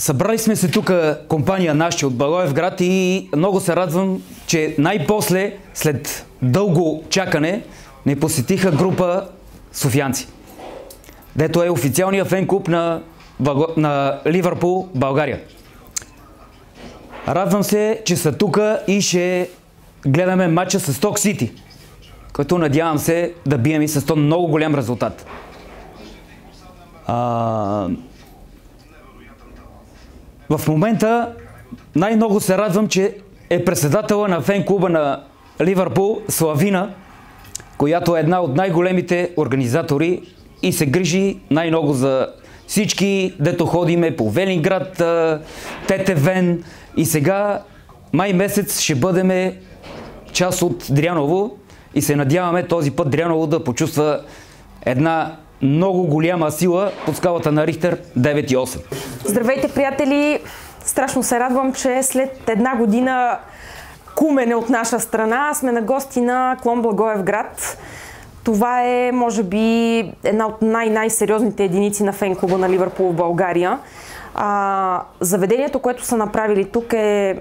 Събрали сме се тук компания наши от Благоевград и много се радвам, че най-после, след дълго чакане, не посетиха група софиянци, дето е официалният фен-клуб на Ливърпул България. Радвам се, че са тук и ще гледаме матча с Сток Сити, който надявам се да бием и с този много голям резултат. В момента най-много се радвам, че е председателя на фен-клуба на Ливърпул Славина, която е една от най-големите организатори и се грижи най-много за всички, дето ходиме по Велинград, Тетевен и сега май месец ще бъдем част от Дряново и се надяваме този път Дряново да почувства една много голяма сила под скалата на Рихтер 9,8. Здравейте, приятели! Страшно се радвам, че след една година кумене от наша страна сме на гости на клон Благоевград. Това е, може би, една от най-сериозните единици на фен-клуба на Ливърпул в България. Заведението, което са направили тук, е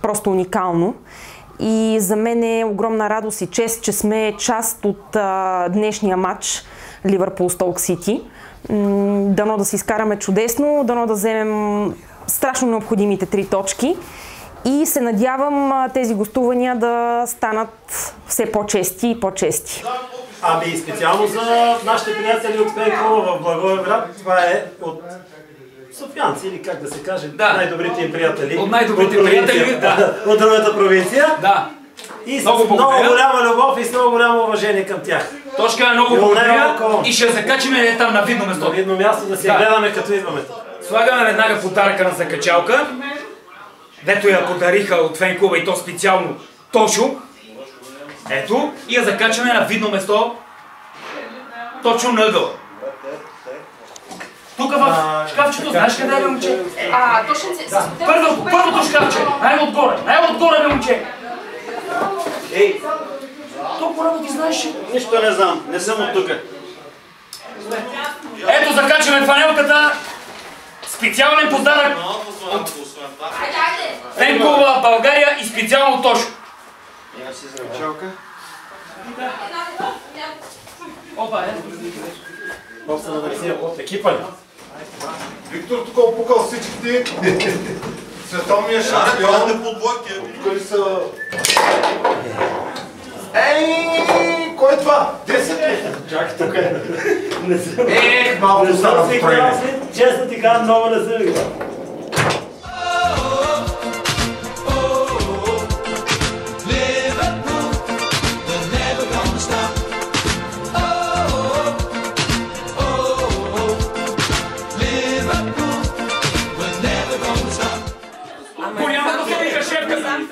просто уникално. И за мен е огромна радост и чест, че сме част от днешния матч Ливърпул Сток Сити. Дано да се изкараме чудесно, дано да вземем страшно необходимите 3 точки и се надявам тези гостувания да станат все по-чести и по-чести. Ами специално за нашите приятели от фен-клуба в Благоевград, това е от софиянци, или как да се каже, най-добрите им приятели. От най-добрите приятели, да. От другата провинция. Да. И с много голяма любов и с много голямо уважение към тях. Точка е много благодаря и ще закачиме там на видно место. На видно място да се гледаме като идваме. Слагаме веднага подаръка на закачалка, дето я подариха от фен-клуба и то специално Тошо. Ето, и я закачаме на видно место, точно на ъгъла. Тук в шкафчето, знаеш къде е, момче? Първото шкафче, най-отгоре, бе, момче. Ей! Толкова работи знаеш? Нищо не знам, не съм от тук. Ето, закачаме фанелката. Специален подарък от фен-клуба България и специално Тошо. Я си закачалка. Опа, После да нарисия от екипа ли? Виктор тук опукал всичките. Световния шампион. Тук ли са... Ей, кой е това? 10 ли? Чакай, тук е. Малко стана настроение. Честно ти казвам, много не съм играл.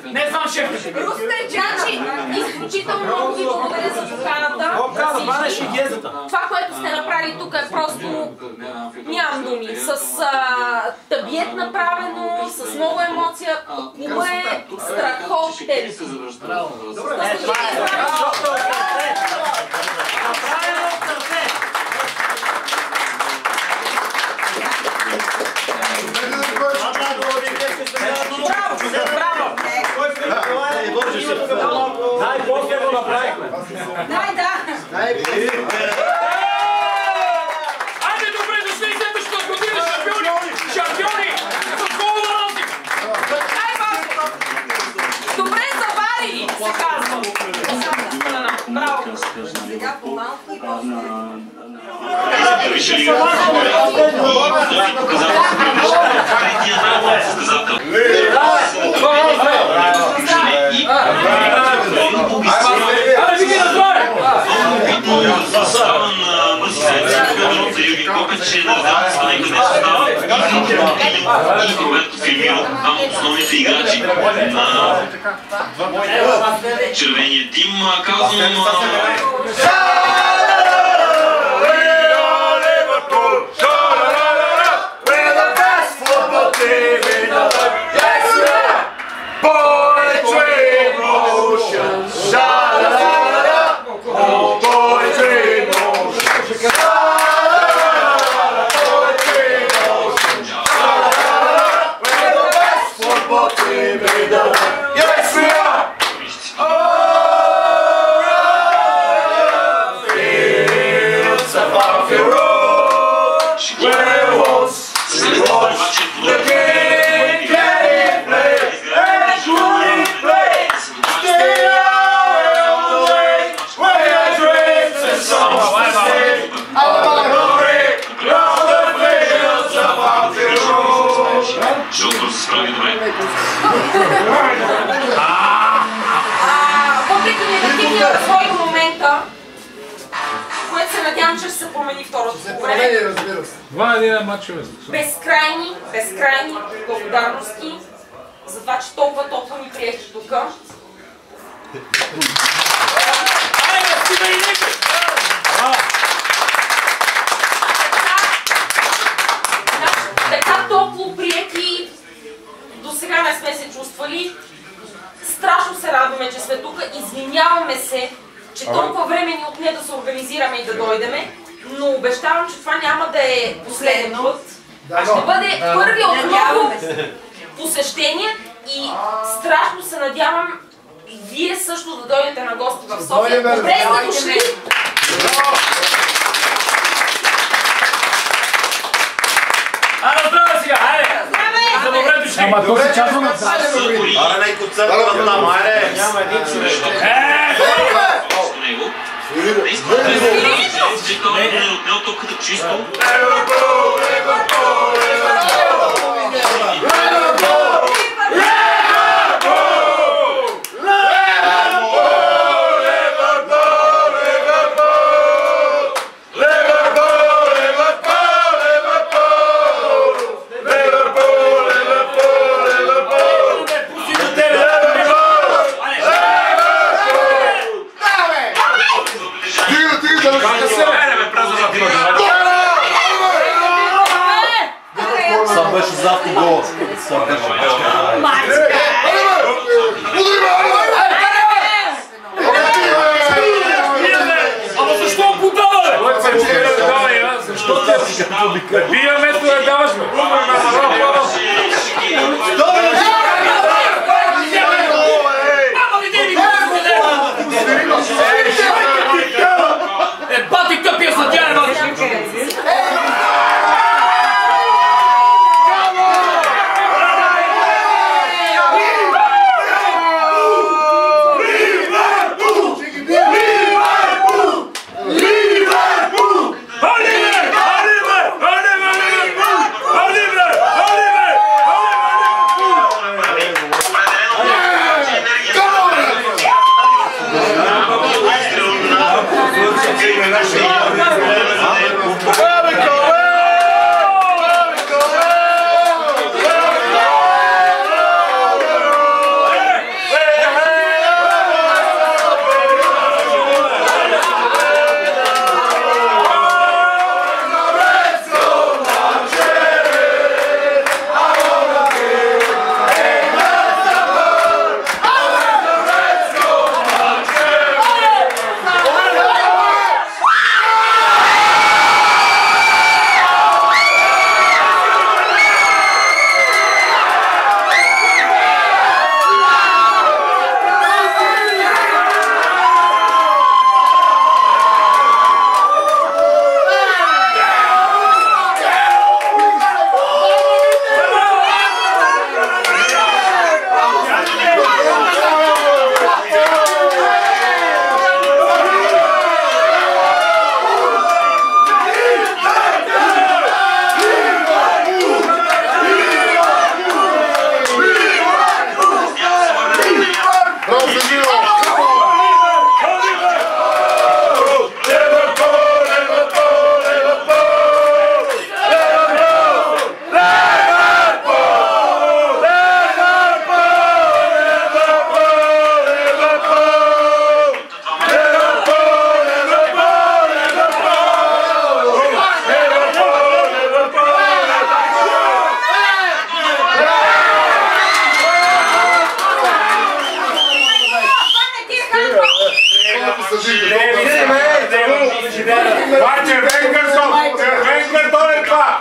Не знам шефката. Значи, изключително много ви благодаря за поканата. Това, което сте направили тук е просто, нямам думи, с табиет направено, с много емоция. Клуба е страхотен. Най-после го направихме. Дай. Айде, добре дошли и следващата година шампиони! С гола разлика! Добре завари, се казва. Браво. Сега по-малко и основните играчи на червения тим, казвам... Защото се справи добре. Въпреки негативния развой до момента, което се надявам, че ще се промени второто по време. 2-1 матчове. Безкрайни благодарности за това, че толкова ни приехте тук. Така топло приети до сега не сме се чувствали. Страшно се радваме, че сме тук. Извиняваме се, че толкова време ни отне да се организираме и да дойдеме, но обещавам, че това няма да е последен път, а ще бъде първи от много посещения и страшно се надявам вие също да дойдете на гости в София. Добре сте дошли! Здраве сега, айде! Добре дошли! Ама то се казва на Аре, най-ко църква там, айде! Няма един човек. Сам беше завто гола. Ама защо подава, бе? Защо те? Бия вместо да даваш, бе. Бати тъпия съдия, не бъдеш!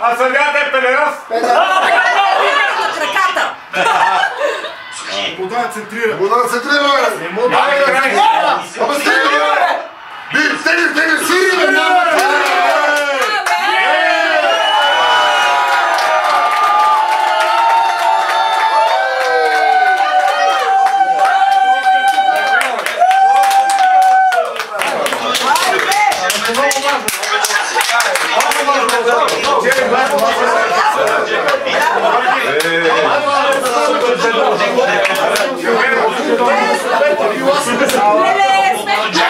А съдята е педерас! Вода центрира! Вода центрира, бе! Не му дай край! Абе, стига, бе! Стига, сири, бе! Леле, смешно!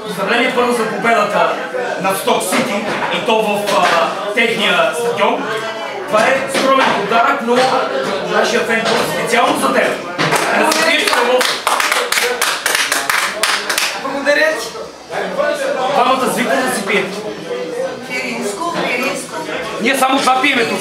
Поздравление първо за победата на Сток Сити и то в техния стадион. Това е скромен подарък, но нашия фен-клуб специално за теб. Благодаря ти. Двамата свиква да си пиете. Пиринско, пиринско. Ние само това пиеме тук.